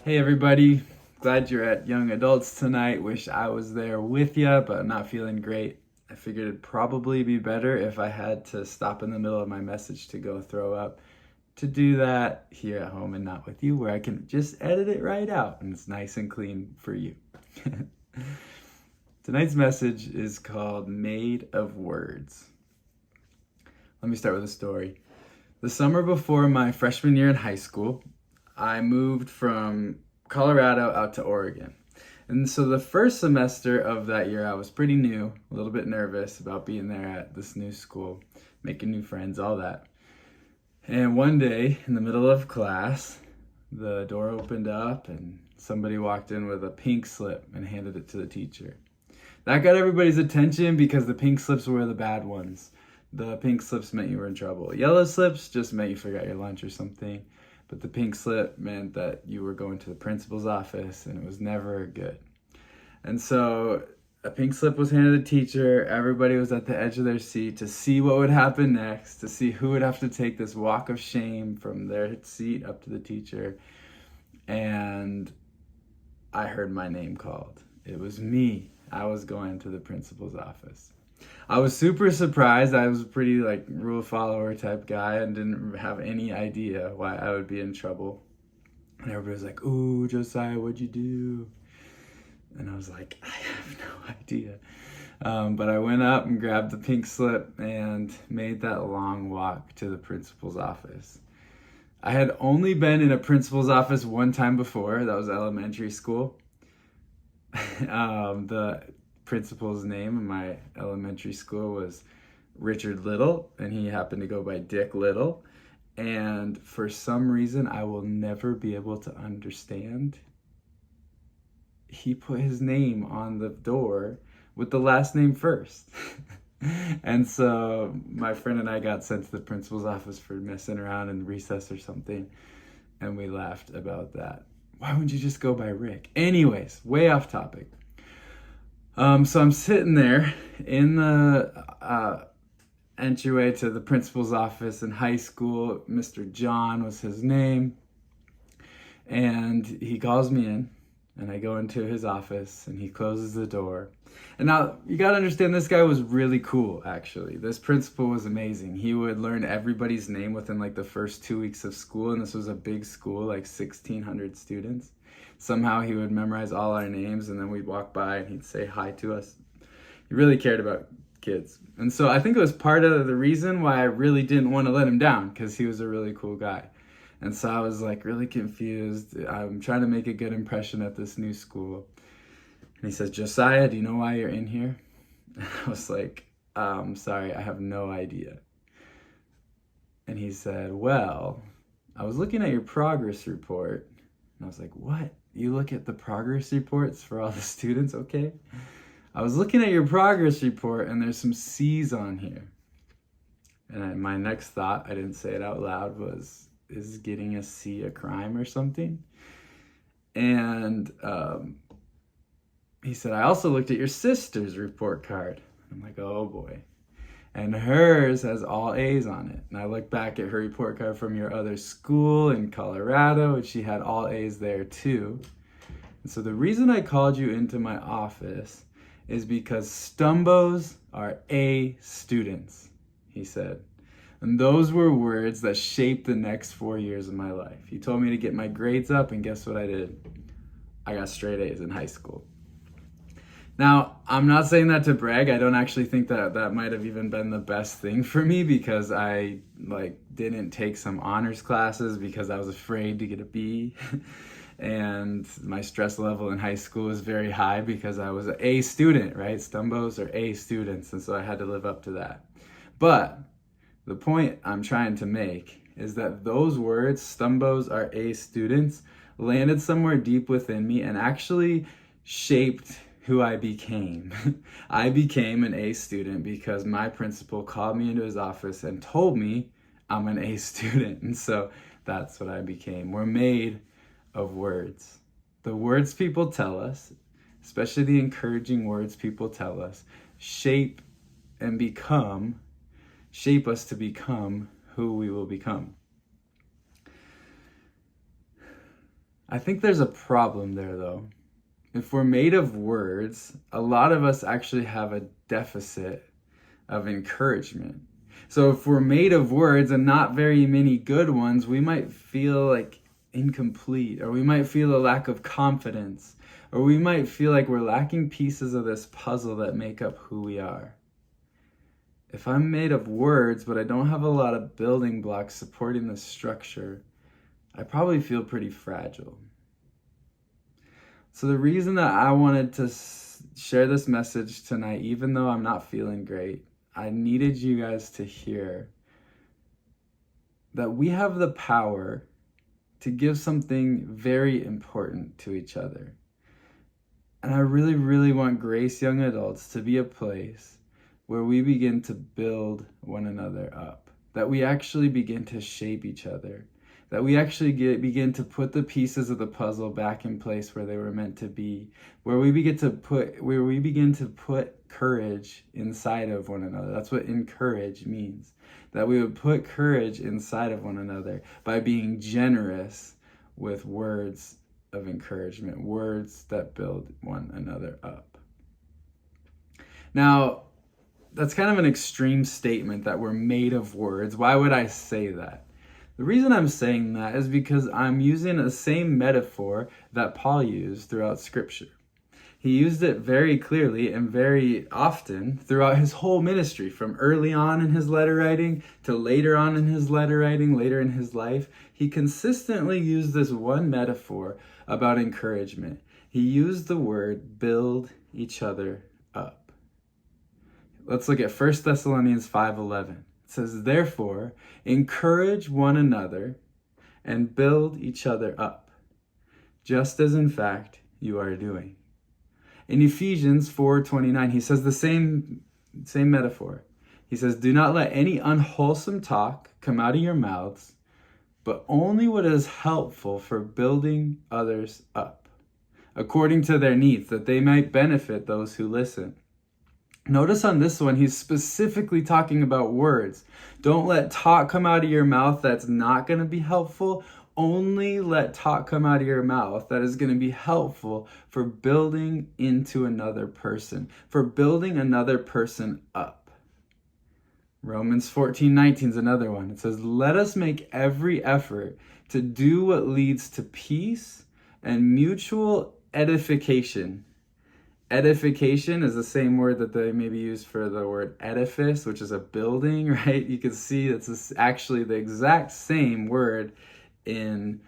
Hey everybody, glad you're at Young Adults tonight. Wish I was there with you, but I'm not feeling great. I figured it'd probably be better if I had to stop in the middle of my message to go throw up. To do that here at home and not with you, where I can just edit it right out and it's nice and clean for you. Tonight's message is called Made of Words. Let me start with a story. The summer before my freshman year in high school, I moved from Colorado out to Oregon. And so the first semester of that year, I was pretty new, a little bit nervous about being there at this new school, making new friends, all that. And one day in the middle of class, the door opened up and somebody walked in with a pink slip and handed it to the teacher. That got everybody's attention because the pink slips were the bad ones. The pink slips meant you were in trouble. Yellow slips just meant you forgot your lunch or something. But the pink slip meant that you were going to the principal's office and it was never good. And so a pink slip was handed to the teacher. Everybody was at the edge of their seat to see what would happen next, to see who would have to take this walk of shame from their seat up to the teacher. And I heard my name called. It was me. I was going to the principal's office. I was super surprised. I was a pretty rule follower type guy and didn't have any idea why I would be in trouble. And everybody was like, "Ooh, Josiah, what'd you do?" And I was like, "I have no idea." But I went up and grabbed the pink slip and made that long walk to the principal's office. I had only been in a principal's office one time before. That was elementary school. The principal's name in my elementary school was Richard Little, and he happened to go by Dick Little. And for some reason I will never be able to understand, he put his name on the door with the last name first. And so my friend and I got sent to the principal's office for messing around in recess or something, and we laughed about that. Why wouldn't you just go by Rick? Anyways, way off topic. So I'm sitting there in the entryway to the principal's office in high school. Mr. John was his name. And he calls me in, and I go into his office, and he closes the door. And now, you gotta understand, this guy was really cool, actually. This principal was amazing. He would learn everybody's name within the first 2 weeks of school, and this was a big school, 1,600 students. Somehow he would memorize all our names, and then we'd walk by and he'd say hi to us. He really cared about kids. And so I think it was part of the reason why I really didn't want to let him down, because he was a really cool guy. And so I was really confused. I'm trying to make a good impression at this new school. And he says, "Josiah, do you know why you're in here?" And I was like, "Sorry, I have no idea." And he said, "Well, I was looking at your progress report." And I was like, "What? You look at the progress reports for all the students, okay?" I was looking at your progress report and there's some C's on here. And my next thought, I didn't say it out loud, was, is getting a C a crime or something? And he said, "I also looked at your sister's report card." I'm like, "Oh boy." And hers has all A's on it. And I looked back at her report card from your other school in Colorado, and she had all A's there too. And so the reason I called you into my office is because Stumbos are A students, he said. And those were words that shaped the next 4 years of my life. He told me to get my grades up, and guess what I did? I got straight A's in high school. Now, I'm not saying that to brag. I don't actually think that that might have even been the best thing for me, because I didn't take some honors classes because I was afraid to get a B. And my stress level in high school was very high because I was an A student, right? Stumbos are A students, and so I had to live up to that. But the point I'm trying to make is that those words, Stumbos are A students, landed somewhere deep within me and actually shaped who I became. I became an A student because my principal called me into his office and told me I'm an A student. And so that's what I became. We're made of words. The words people tell us, especially the encouraging words people tell us, shape us to become who we will become. I think there's a problem there though. If we're made of words, a lot of us actually have a deficit of encouragement. So if we're made of words and not very many good ones, we might feel like incomplete, or we might feel a lack of confidence, or we might feel like we're lacking pieces of this puzzle that make up who we are. If I'm made of words, but I don't have a lot of building blocks supporting the structure, I probably feel pretty fragile. So the reason that I wanted to share this message tonight, even though I'm not feeling great, I needed you guys to hear that we have the power to give something very important to each other. And I really, really want Grace Young Adults to be a place where we begin to build one another up, that we actually begin to shape each other, that we actually begin to put the pieces of the puzzle back in place where they were meant to be, where we begin to put courage inside of one another. That's what encourage means. That we would put courage inside of one another by being generous with words of encouragement, words that build one another up. Now, that's kind of an extreme statement that we're made of words. Why would I say that? The reason I'm saying that is because I'm using the same metaphor that Paul used throughout Scripture. He used it very clearly and very often throughout his whole ministry, from early on in his letter writing to later on in his letter writing, later in his life. He consistently used this one metaphor about encouragement. He used the word build each other up. Let's look at 1 Thessalonians 5:11. It says, therefore, encourage one another and build each other up, just as in fact you are doing. In Ephesians 4:29, he says the same metaphor. He says, do not let any unwholesome talk come out of your mouths, but only what is helpful for building others up, according to their needs, that they might benefit those who listen. Notice on this one, he's specifically talking about words. Don't let talk come out of your mouth that's not going to be helpful. Only let talk come out of your mouth that is going to be helpful for building into another person, for building another person up. Romans 14:19 is another one. It says, let us make every effort to do what leads to peace and mutual edification. Edification is the same word that they maybe use for the word edifice, which is a building, right? You can see it's actually the exact same word in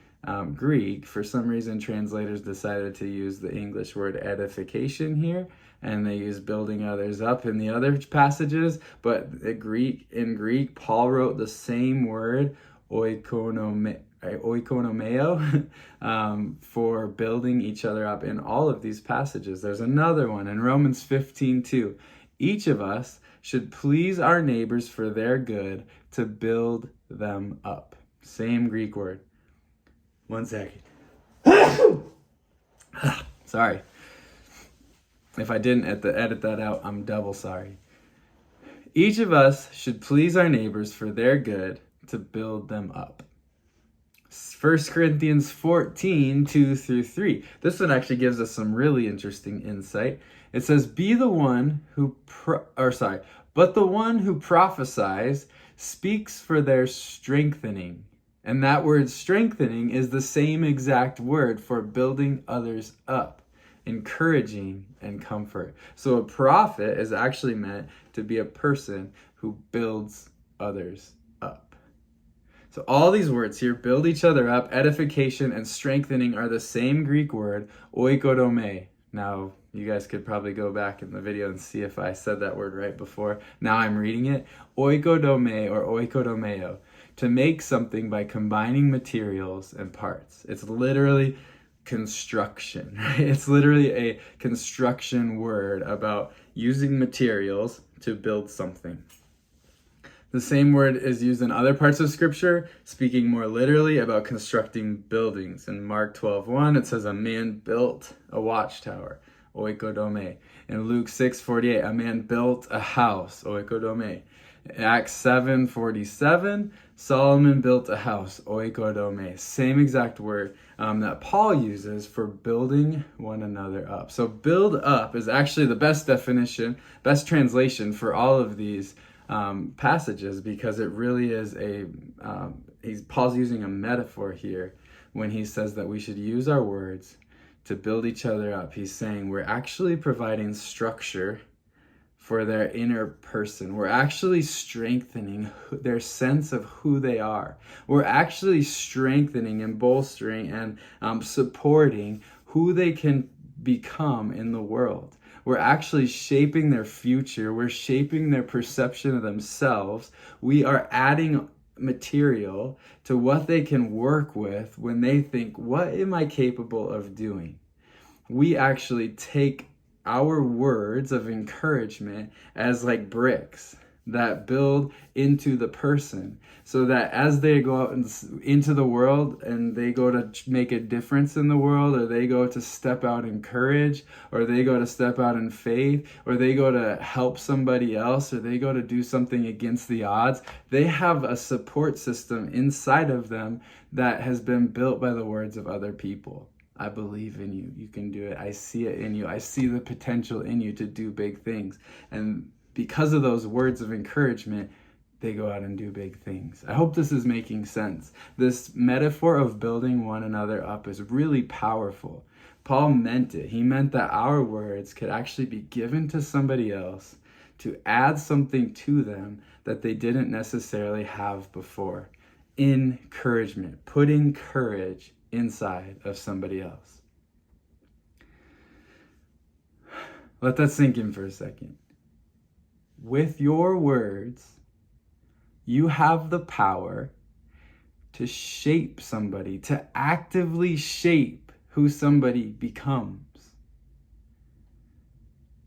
Greek. For some reason, translators decided to use the English word edification here, and they use building others up in the other passages. But in Greek, Paul wrote the same word, oikonomeo, for building each other up in all of these passages. There's another one in Romans 15:2. Each of us should please our neighbors for their good to build them up. Same Greek word. 1 second. Sorry. If I didn't edit that out, I'm double sorry. Each of us should please our neighbors for their good to build them up. 1 Corinthians 14:2-3. This one actually gives us some really interesting insight. It says, but the one who prophesies speaks for their strengthening. And that word strengthening is the same exact word for building others up, encouraging and comfort. So a prophet is actually meant to be a person who builds others up. So all these words here, build each other up, edification, and strengthening, are the same Greek word, oikodome. Now, you guys could probably go back in the video and see if I said that word right before. Now I'm reading it. Oikodome or oikodomeo. To make something by combining materials and parts. It's literally construction, right? It's literally a construction word about using materials to build something. The same word is used in other parts of Scripture, speaking more literally about constructing buildings. In Mark 12:1, it says a man built a watchtower. oikodome. In Luke 6:48, a man built a house, oikodome. In Acts 7:47, Solomon built a house, oikodome. Same exact word that Paul uses for building one another up. So build up is actually the best definition, best translation for all of these passages, because it really is Paul's using a metaphor here when he says that we should use our words to build each other up. He's saying we're actually providing structure for their inner person. We're actually strengthening their sense of who they are. We're actually strengthening and bolstering and supporting who they can become in the world. We're actually shaping their future. We're shaping their perception of themselves. We are adding material to what they can work with when they think, what am I capable of doing? We actually take our words of encouragement as like bricks that build into the person, so that as they go out into the world and they go to make a difference in the world, or they go to step out in courage, or they go to step out in faith, or they go to help somebody else, or they go to do something against the odds, they have a support system inside of them that has been built by the words of other people. I believe in you. You can do it. I see it in you. I see the potential in you to do big things. And because of those words of encouragement, they go out and do big things. I hope this is making sense. This metaphor of building one another up is really powerful. Paul meant it. He meant that our words could actually be given to somebody else to add something to them that they didn't necessarily have before. Encouragement, putting courage inside of somebody else. Let that sink in for a second. With your words, you have the power to shape somebody, to actively shape who somebody becomes.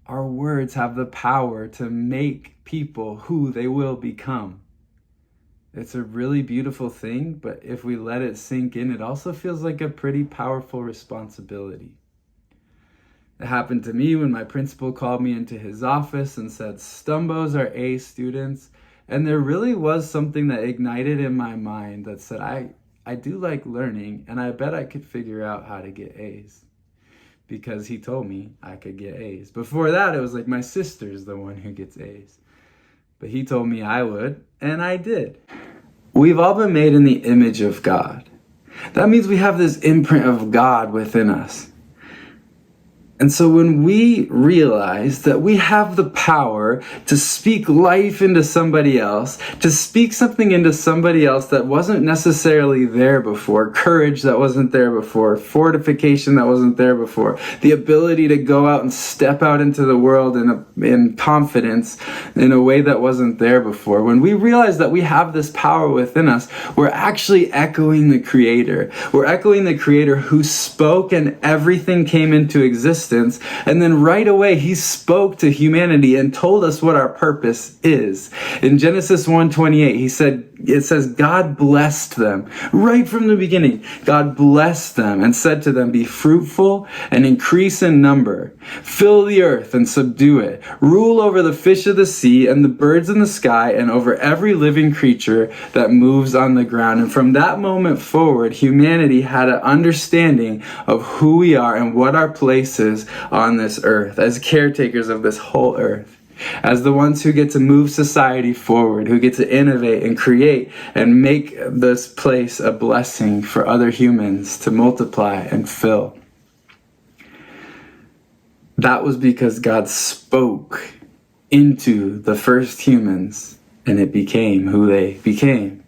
Our words have the power to make people who they will become. It's a really beautiful thing, but if we let it sink in, it also feels like a pretty powerful responsibility. It happened to me when my principal called me into his office and said, Stumbos are A students. And there really was something that ignited in my mind that said, I do like learning, and I bet I could figure out how to get A's. Because he told me I could get A's. Before that, it was like my sister's the one who gets A's. But he told me I would, and I did. We've all been made in the image of God. That means we have this imprint of God within us. And so when we realize that we have the power to speak life into somebody else, to speak something into somebody else that wasn't necessarily there before, courage that wasn't there before, fortification that wasn't there before, the ability to go out and step out into the world in confidence in a way that wasn't there before. When we realize that we have this power within us, we're actually echoing the Creator. We're echoing the Creator who spoke and everything came into existence. And then right away, he spoke to humanity and told us what our purpose is. In Genesis 1:28, it says, God blessed them. Right from the beginning, God blessed them and said to them, be fruitful and increase in number. Fill the earth and subdue it. Rule over the fish of the sea and the birds in the sky and over every living creature that moves on the ground. And from that moment forward, humanity had an understanding of who we are and what our place is on this earth as caretakers of this whole earth, as the ones who get to move society forward, who get to innovate and create and make this place a blessing for other humans to multiply and fill. That was because God spoke into the first humans and it became who they became.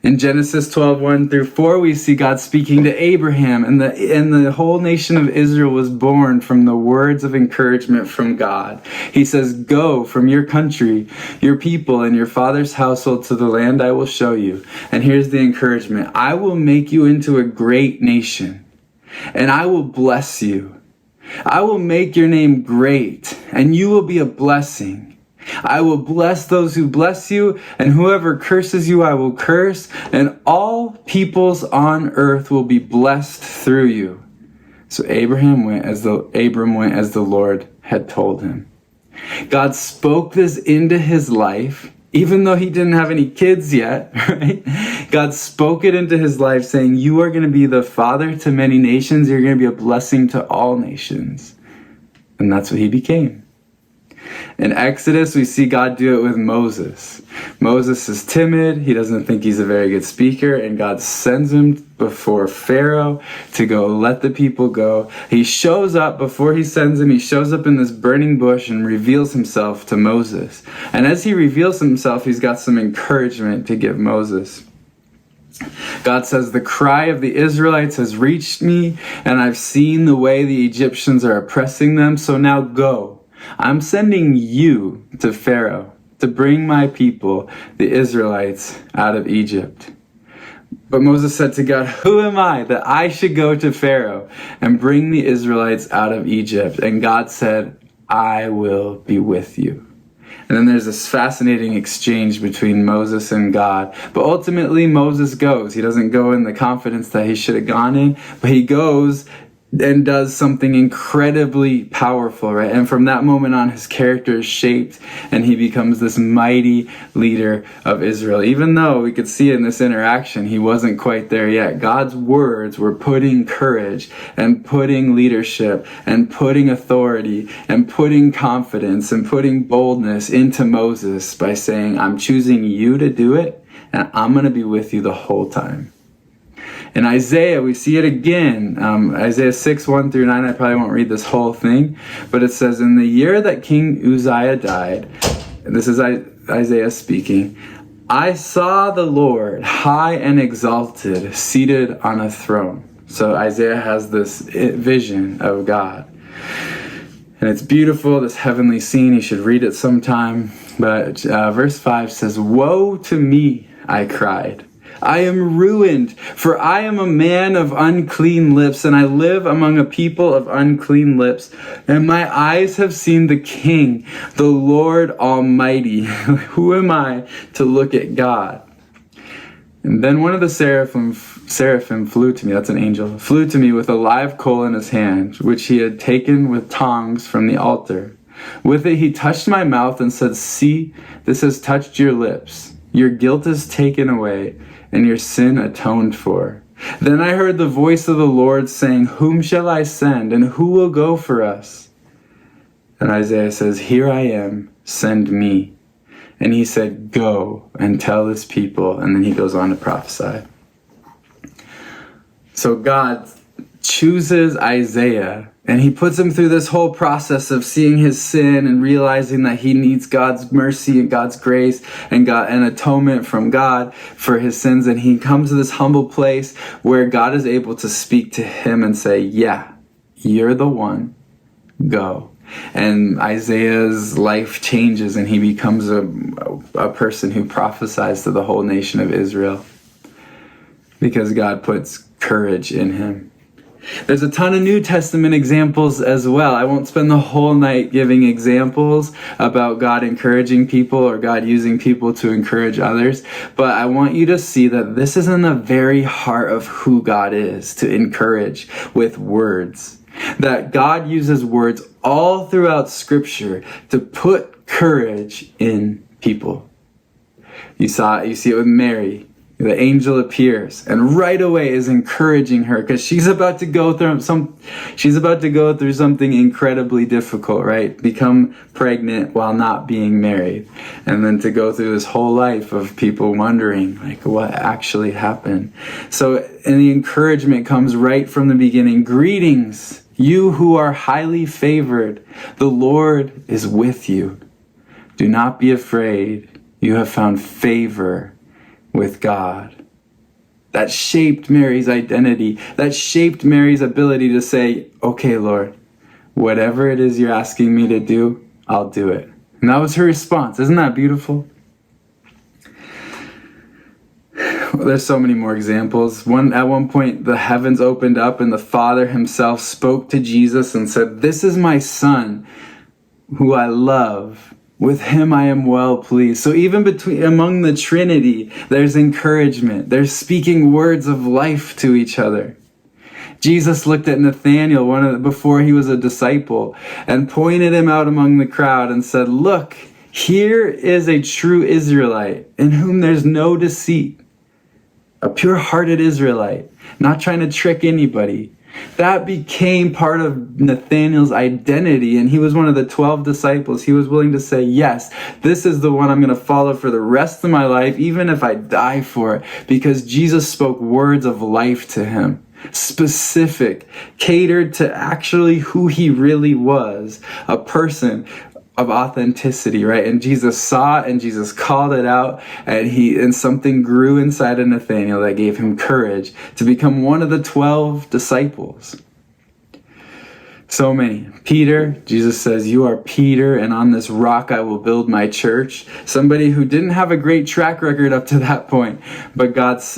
In Genesis 12:1-4, we see God speaking to Abraham, and the whole nation of Israel was born from the words of encouragement from God. He says, go from your country, your people, and your father's household to the land I will show you. And here's the encouragement. I will make you into a great nation, and I will bless you. I will make your name great, and you will be a blessing. I will bless those who bless you, and whoever curses you I will curse, and all peoples on earth will be blessed through you. So Abram went as the Lord had told him. God spoke this into his life, even though he didn't have any kids yet, right? God spoke it into his life saying, you are going to be the father to many nations. You're going to be a blessing to all nations. And that's what he became. In Exodus, we see God do it with Moses. Moses is timid. He doesn't think he's a very good speaker, and God sends him before Pharaoh to go let the people go. He shows up before he sends him. He shows up in this burning bush and reveals himself to Moses. And as he reveals himself, he's got some encouragement to give Moses. God says, the cry of the Israelites has reached me, and I've seen the way the Egyptians are oppressing them. So now go. I'm sending you to Pharaoh to bring my people, the Israelites, out of Egypt. But Moses said to God, who am I that I should go to Pharaoh and bring the Israelites out of Egypt? And God said, I will be with you. And then there's this fascinating exchange between Moses and God. But ultimately, Moses goes. He doesn't go in the confidence that he should have gone in, but he goes and does something incredibly powerful, right? And from that moment on, his character is shaped and he becomes this mighty leader of Israel. Even though we could see in this interaction, he wasn't quite there yet. God's words were putting courage and putting leadership and putting authority and putting confidence and putting boldness into Moses by saying, I'm choosing you to do it, and I'm going to be with you the whole time. In Isaiah, we see it again. Isaiah 6, 1 through 9, I probably won't read this whole thing, but it says, in the year that King Uzziah died, and this is Isaiah speaking, I saw the Lord high and exalted, seated on a throne. So Isaiah has this vision of God. And it's beautiful, this heavenly scene. You should read it sometime. But verse 5 says, woe to me, I cried. I am ruined, for I am a man of unclean lips, and I live among a people of unclean lips. And my eyes have seen the King, the Lord Almighty. Who am I to look at God? And then one of the seraphim flew to me, that's an angel, flew to me with a live coal in his hand, which he had taken with tongs from the altar. With it he touched my mouth and said, see, this has touched your lips. Your guilt is taken away, and your sin atoned for. Then I heard the voice of the Lord saying, whom shall I send, and who will go for us? And Isaiah says, here I am, send me. And he said, go and tell this people. And then he goes on to prophesy. So God chooses Isaiah, and he puts him through this whole process of seeing his sin and realizing that he needs God's mercy and God's grace and atonement from God for his sins. And he comes to this humble place where God is able to speak to him and say, yeah, you're the one, go. And Isaiah's life changes and he becomes a person who prophesies to the whole nation of Israel because God puts courage in him. There's a ton of New Testament examples as well. I won't spend the whole night giving examples about God encouraging people or God using people to encourage others, but I want you to see that this is in the very heart of who God is, to encourage with words. That God uses words all throughout Scripture to put courage in people. You see it with Mary. The angel appears and right away is encouraging her because she's about to go through something incredibly difficult, right? Become pregnant while not being married. And then to go through this whole life of people wondering like what actually happened. So, and the encouragement comes right from the beginning. Greetings, you who are highly favored. The Lord is with you. Do not be afraid. You have found favor with God. That shaped Mary's identity. That shaped Mary's ability to say, okay, Lord, whatever it is you're asking me to do, I'll do it. And that was her response. Isn't that beautiful? Well, there's so many more examples. At one point, the heavens opened up and the Father himself spoke to Jesus and said, this is my Son, who I love. With him I am well pleased. So even among the Trinity, there's encouragement. There's speaking words of life to each other. Jesus looked at Nathanael before he was a disciple and pointed him out among the crowd and said, "Look, here is a true Israelite in whom there's no deceit." A pure-hearted Israelite, not trying to trick anybody. That became part of Nathanael's identity, and he was one of the 12 disciples. He was willing to say, yes, this is the one I'm going to follow for the rest of my life, even if I die for it, because Jesus spoke words of life to him. Specific, catered to actually who he really was, a person of authenticity, right? And Jesus saw it, and Jesus called it out, and something grew inside of Nathanael that gave him courage to become one of the 12 disciples. So many. Peter, Jesus says, "You are Peter, and on this rock I will build my church." Somebody who didn't have a great track record up to that point, but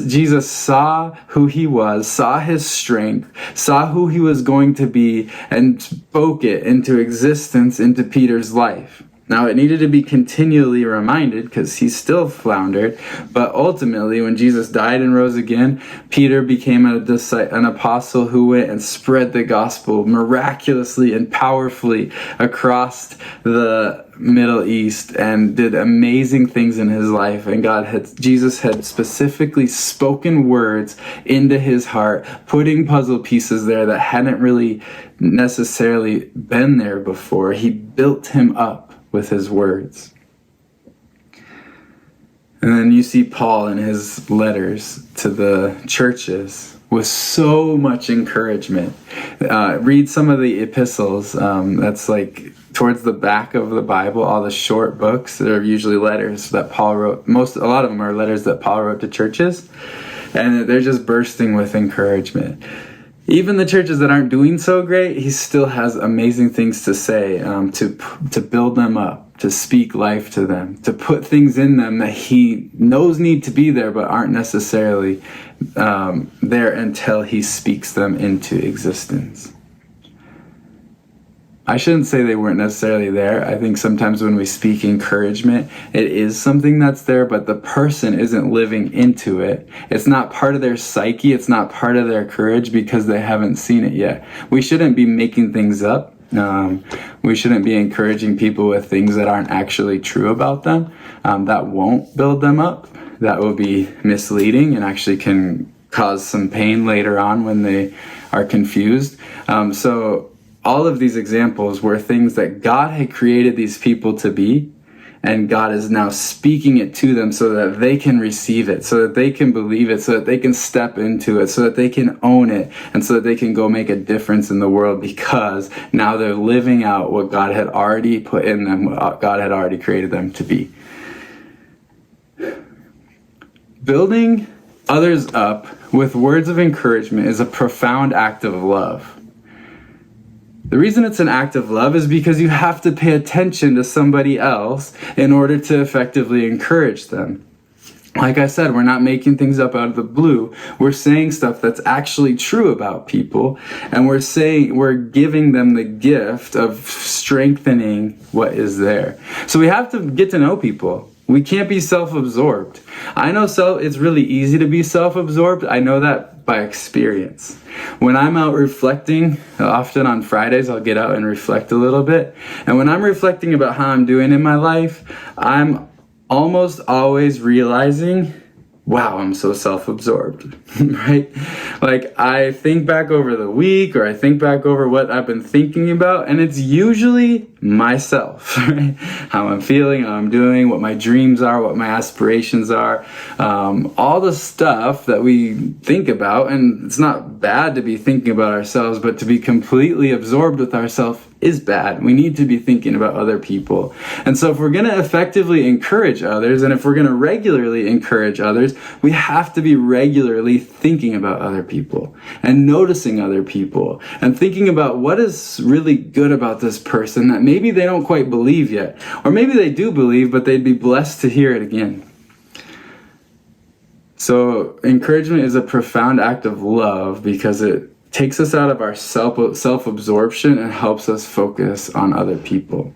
Jesus saw who he was, saw his strength, saw who he was going to be, and spoke it into existence into Peter's life. Now, it needed to be continually reminded because he still floundered, but ultimately, when Jesus died and rose again, Peter became an apostle who went and spread the gospel miraculously and powerfully across the Middle East and did amazing things in his life. And Jesus had specifically spoken words into his heart, putting puzzle pieces there that hadn't really necessarily been there before. He built him up with his words. And then you see Paul in his letters to the churches with so much encouragement. Read some of the epistles. That's like towards the back of the Bible, all the short books. They're usually letters that Paul wrote. A lot of them are letters that Paul wrote to churches. And they're just bursting with encouragement. Even the churches that aren't doing so great, he still has amazing things to say, to build them up, to speak life to them, to put things in them that he knows need to be there but aren't necessarily there until he speaks them into existence. I shouldn't say they weren't necessarily there. I think sometimes when we speak encouragement, it is something that's there, but the person isn't living into it. It's not part of their psyche. It's not part of their courage because they haven't seen it yet. We shouldn't be making things up. We shouldn't be encouraging people with things that aren't actually true about them. That won't build them up. That will be misleading and actually can cause some pain later on when they are confused. So all of these examples were things that God had created these people to be, and God is now speaking it to them so that they can receive it, so that they can believe it, so that they can step into it, so that they can own it, and so that they can go make a difference in the world because now they're living out what God had already put in them, what God had already created them to be. Building others up with words of encouragement is a profound act of love. The reason it's an act of love is because you have to pay attention to somebody else in order to effectively encourage them. Like I said, we're not making things up out of the blue. We're saying stuff that's actually true about people, and we're giving them the gift of strengthening what is there. So we have to get to know people. We can't be self-absorbed. I know it's really easy to be self-absorbed. I know that by experience. When I'm out reflecting, often on Fridays, I'll get out and reflect a little bit. And when I'm reflecting about how I'm doing in my life, I'm almost always realizing, wow, I'm so self-absorbed, right? Like I think back over the week or I think back over what I've been thinking about, and it's usually myself, right? How I'm feeling, how I'm doing, what my dreams are, what my aspirations are, all the stuff that we think about. And it's not bad to be thinking about ourselves, but to be completely absorbed with ourselves is bad. We need to be thinking about other people. And so if we're going to effectively encourage others, and if we're going to regularly encourage others, we have to be regularly thinking about other people and noticing other people and thinking about what is really good about this person that maybe they don't quite believe yet, or maybe they do believe, but they'd be blessed to hear it again. So encouragement is a profound act of love because it takes us out of our self-absorption and helps us focus on other people.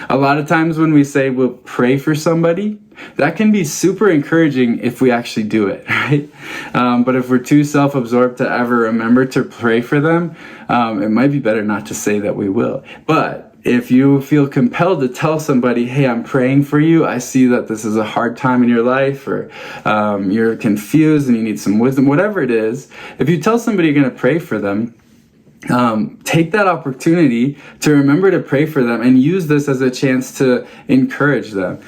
A lot of times when we say we'll pray for somebody, that can be super encouraging if we actually do it, right? But if we're too self-absorbed to ever remember to pray for them, it might be better not to say that we will. But if you feel compelled to tell somebody, hey, I'm praying for you, I see that this is a hard time in your life, or you're confused and you need some wisdom, whatever it is, if you tell somebody you're going to pray for them, take that opportunity to remember to pray for them and use this as a chance to encourage them,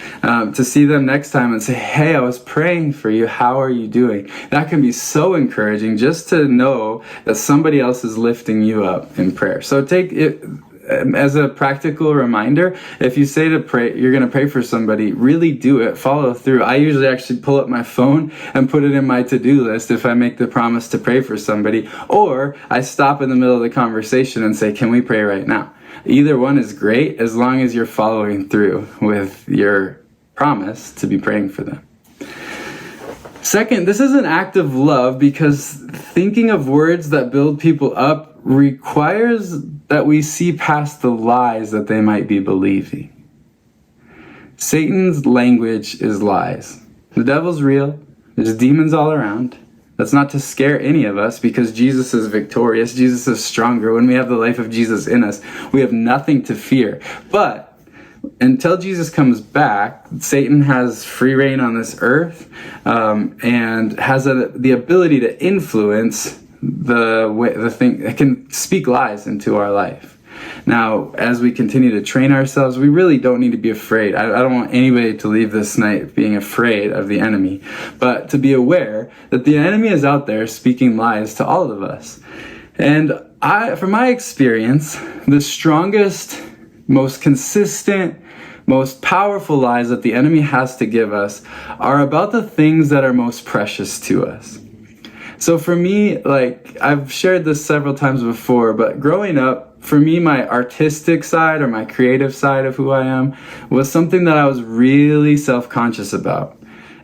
to see them next time and say, hey, I was praying for you. How are you doing? That can be so encouraging just to know that somebody else is lifting you up in prayer. So take it as a practical reminder. If you say to pray, you're going to pray for somebody, really do it, follow through. I usually actually pull up my phone and put it in my to-do list if I make the promise to pray for somebody, or I stop in the middle of the conversation and say, can we pray right now? Either one is great as long as you're following through with your promise to be praying for them. Second, this is an act of love because thinking of words that build people up requires that we see past the lies that they might be believing. Satan's language is lies. The devil's real. There's demons all around. That's not to scare any of us because Jesus is victorious. Jesus is stronger. When we have the life of Jesus in us, we have nothing to fear. But until Jesus comes back, Satan has free reign on this earth and has the ability to influence the thing that can speak lies into our life. Now, as we continue to train ourselves, we really don't need to be afraid. I don't want anybody to leave this night being afraid of the enemy, but to be aware that the enemy is out there speaking lies to all of us. And from my experience, the strongest, most consistent, most powerful lies that the enemy has to give us are about the things that are most precious to us. So for me, like I've shared this several times before, but growing up, for me, my artistic side or my creative side of who I am was something that I was really self-conscious about.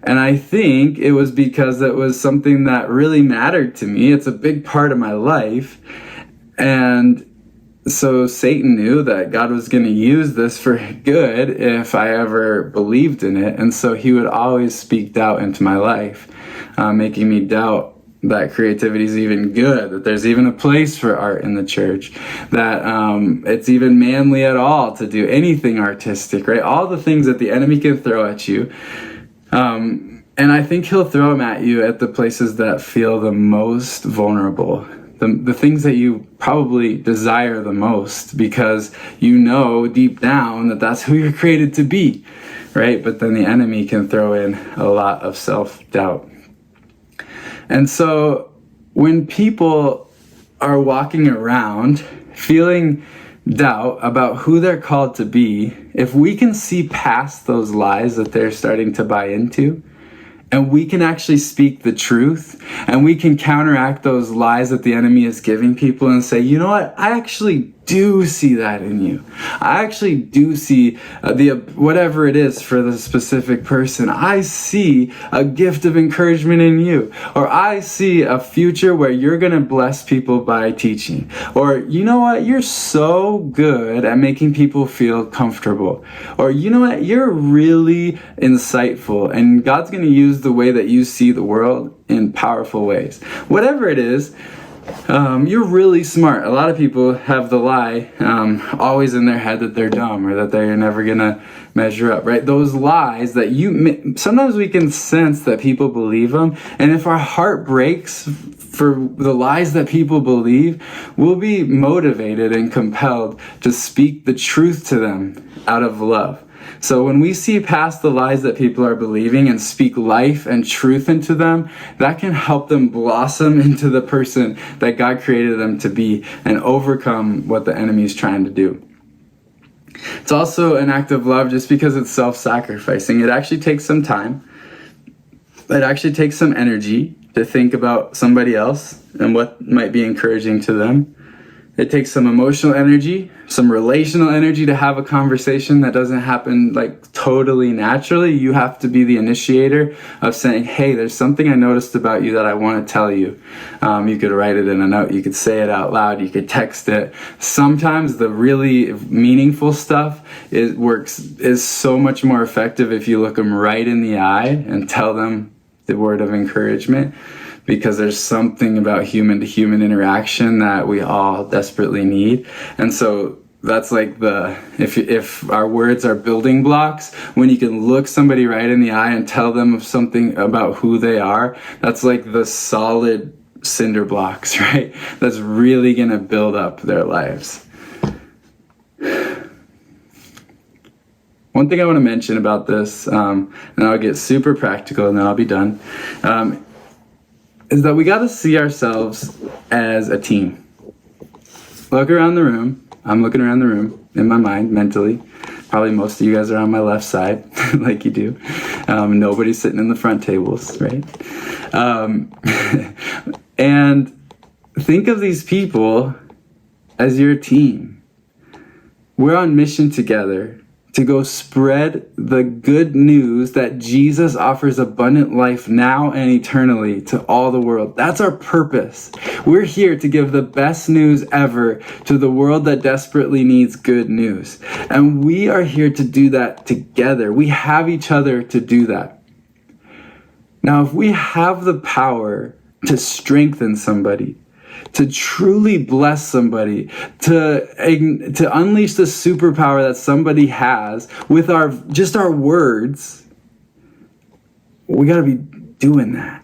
And I think it was because it was something that really mattered to me. It's a big part of my life. And so Satan knew that God was going to use this for good if I ever believed in it. And so he would always speak doubt into my life, making me doubt that creativity is even good, that there's even a place for art in the church, that it's even manly at all to do anything artistic, right? All the things that the enemy can throw at you. And I think he'll throw them at you at the places that feel the most vulnerable, the things that you probably desire the most because you know deep down that that's who you're created to be, right? But then the enemy can throw in a lot of self-doubt. And so when people are walking around feeling doubt about who they're called to be, if we can see past those lies that they're starting to buy into, and we can actually speak the truth, and we can counteract those lies that the enemy is giving people and say, you know what, I actually do see that in you. I actually do see whatever it is for the specific person. I see a gift of encouragement in you. Or I see a future where you're going to bless people by teaching. Or you know what, you're so good at making people feel comfortable. Or you know what, you're really insightful and God's going to use the way that you see the world in powerful ways. Whatever it is, you're really smart. A lot of people have the lie always in their head that they're dumb or that they're never gonna measure up, right? Those lies that sometimes we can sense that people believe them, and if our heart breaks for the lies that people believe, we'll be motivated and compelled to speak the truth to them out of love. So when we see past the lies that people are believing and speak life and truth into them, that can help them blossom into the person that God created them to be and overcome what the enemy is trying to do. It's also an act of love just because it's self-sacrificing. It actually takes some time. It actually takes some energy to think about somebody else and what might be encouraging to them. It takes some emotional energy, some relational energy to have a conversation that doesn't happen like totally naturally. You have to be the initiator of saying, hey, there's something I noticed about you that I want to tell you. You could write it in a note. You could say it out loud. You could text it. Sometimes the really meaningful stuff is so much more effective if you look them right in the eye and tell them the word of encouragement, because there's something about human to human interaction that we all desperately need. And so that's like if our words are building blocks, when you can look somebody right in the eye and tell them of something about who they are, that's like the solid cinder blocks, right? That's really gonna build up their lives. One thing I want to mention about this, and I'll get super practical and then I'll be done, is that we got to see ourselves as a team. Look around the room. I'm looking around the room in my mind, mentally. Probably most of you guys are on my left side, like you do. Nobody's sitting in the front tables, right? And think of these people as your team. We're on mission together to go spread the good news that Jesus offers abundant life now and eternally to all the world. That's our purpose. We're here to give the best news ever to the world that desperately needs good news. And we are here to do that together. We have each other to do that. Now, if we have the power to strengthen somebody, to truly bless somebody, to unleash the superpower that somebody has with our words, we got to be doing that.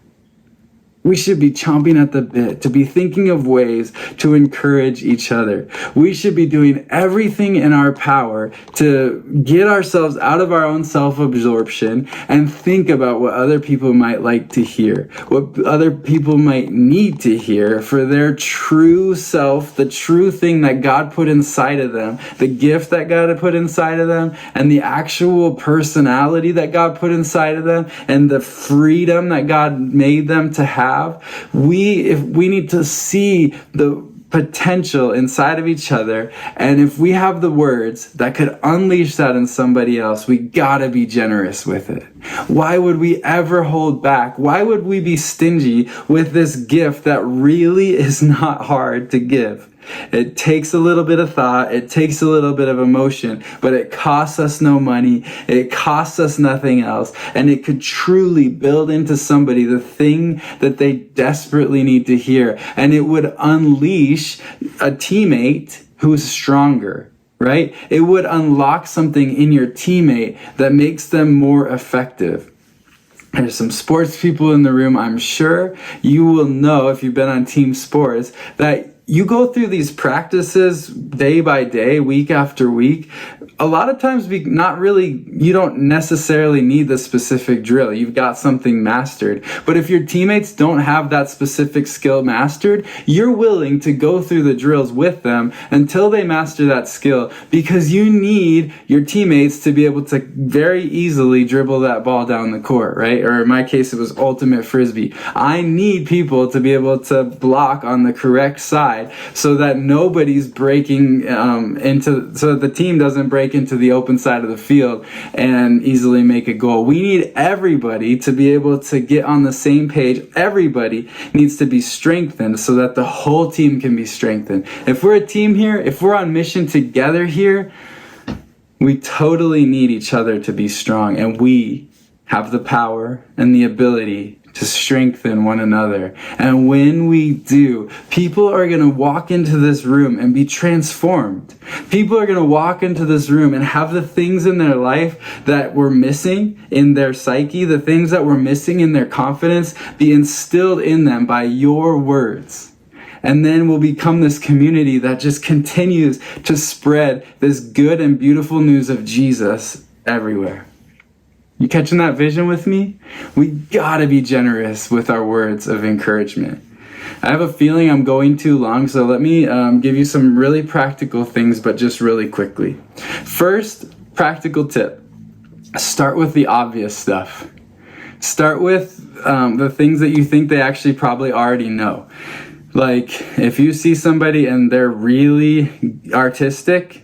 We should be chomping at the bit to be thinking of ways to encourage each other. We should be doing everything in our power to get ourselves out of our own self-absorption and think about what other people might like to hear, what other people might need to hear for their true self, the true thing that God put inside of them, the gift that God put inside of them, and the actual personality that God put inside of them, and the freedom that God made them to have. We need to see the potential inside of each other, and if we have the words that could unleash that in somebody else, we gotta be generous with it. Why would we ever hold back? Why would we be stingy with this gift that really is not hard to give? It takes a little bit of thought, it takes a little bit of emotion, but it costs us no money, it costs us nothing else, and it could truly build into somebody the thing that they desperately need to hear, and it would unleash a teammate who's stronger, right? It would unlock something in your teammate that makes them more effective. There's some sports people in the room. I'm sure you will know, if you've been on team sports, that you go through these practices day by day, week after week. A lot of times you don't necessarily need the specific drill. You've got something mastered. But if your teammates don't have that specific skill mastered, you're willing to go through the drills with them until they master that skill, because you need your teammates to be able to very easily dribble that ball down the court, right? Or in my case, it was ultimate frisbee. I need people to be able to block on the correct side, so that nobody's breaking so that the team doesn't break into the open side of the field and easily make a goal. We need everybody to be able to get on the same page. Everybody needs to be strengthened so that the whole team can be strengthened. If we're a team here, if we're on mission together here, we totally need each other to be strong, and we have the power and the ability to strengthen one another. And when we do, people are going to walk into this room and be transformed. People are going to walk into this room and have the things in their life that were missing in their psyche, the things that were missing in their confidence, be instilled in them by your words. And then we'll become this community that just continues to spread this good and beautiful news of Jesus everywhere. You catching that vision with me? We gotta be generous with our words of encouragement. I have a feeling I'm going too long, so let me give you some really practical things, but just really quickly. First, practical tip. Start with the obvious stuff. Start with the things that you think they actually probably already know. Like, if you see somebody and they're really artistic,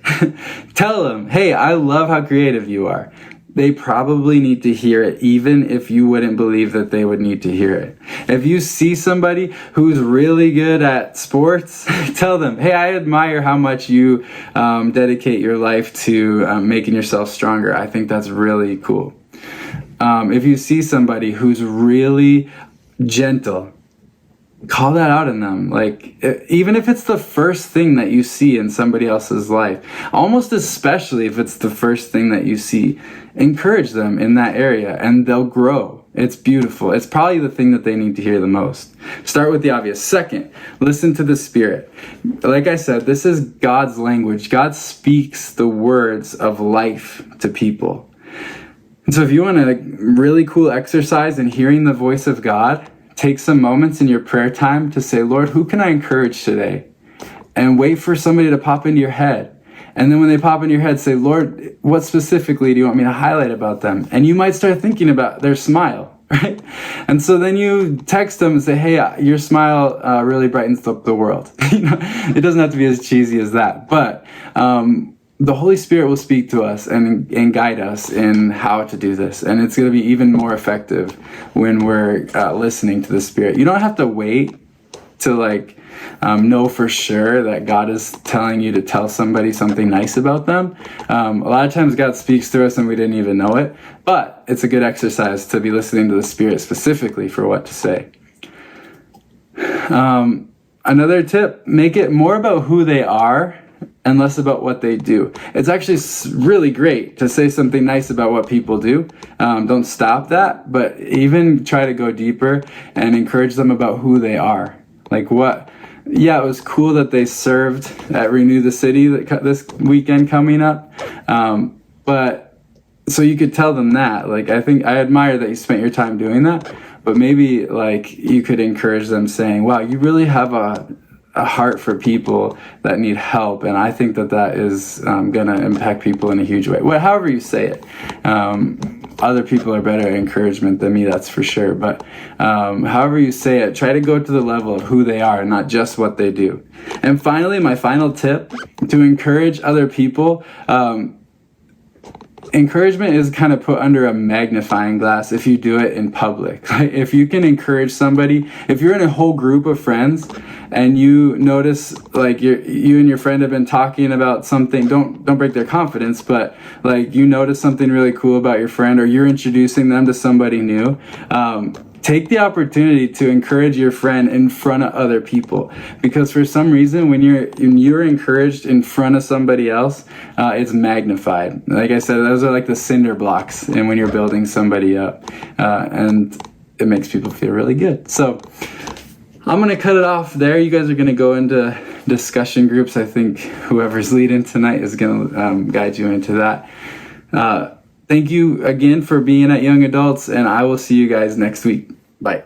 tell them, hey, I love how creative you are. They probably need to hear it, even if you wouldn't believe that they would need to hear it. If you see somebody who's really good at sports, tell them, hey, I admire how much you dedicate your life to making yourself stronger. I think that's really cool. If you see somebody who's really gentle, call that out in them. Like, even if it's the first thing that you see in somebody else's life, almost especially if it's the first thing that you see, encourage them in that area and they'll grow. It's beautiful. It's probably the thing that they need to hear the most. Start with the obvious. Second, listen to the Spirit. Like I said, this is God's language. God speaks the words of life to people. And so if you want a really cool exercise in hearing the voice of God, take some moments in your prayer time to say, Lord, who can I encourage today? And wait for somebody to pop into your head. And then when they pop into your head, say, Lord, what specifically do you want me to highlight about them? And you might start thinking about their smile, right? And so then you text them and say, hey, your smile really brightens up the world. It doesn't have to be as cheesy as that. But the Holy Spirit will speak to us and guide us in how to do this. And it's going to be even more effective when we're listening to the Spirit. You don't have to wait to know for sure that God is telling you to tell somebody something nice about them. A lot of times God speaks to us and we didn't even know it. But it's a good exercise to be listening to the Spirit specifically for what to say. Another tip, make it more about who they are and less about what they do. It's actually really great to say something nice about what people do. Don't stop that, but even try to go deeper and encourage them about who they are. It was cool that they served at Renew the City this weekend coming up. But so you could tell them that. I admire that you spent your time doing that, but maybe you could encourage them saying, wow, you really have a heart for people that need help, and I think that is going to impact people in a huge way. However you say it. Other people are better at encouragement than me, that's for sure. But however you say it, try to go to the level of who they are, not just what they do. And finally, my final tip, to encourage other people, encouragement is kind of put under a magnifying glass if you do it in public. If you can encourage somebody, if you're in a whole group of friends and you notice you and your friend have been talking about something, don't break their confidence, but you notice something really cool about your friend, or you're introducing them to somebody new, take the opportunity to encourage your friend in front of other people, because for some reason when you're encouraged in front of somebody else, it's magnified. Like I said, those are like the cinder blocks, and when you're building somebody up, and it makes people feel really good. So I'm gonna cut it off there. You guys are gonna go into discussion groups. I think whoever's leading tonight is gonna guide you into that. Thank you again for being at Young Adults, and I will see you guys next week. Bye.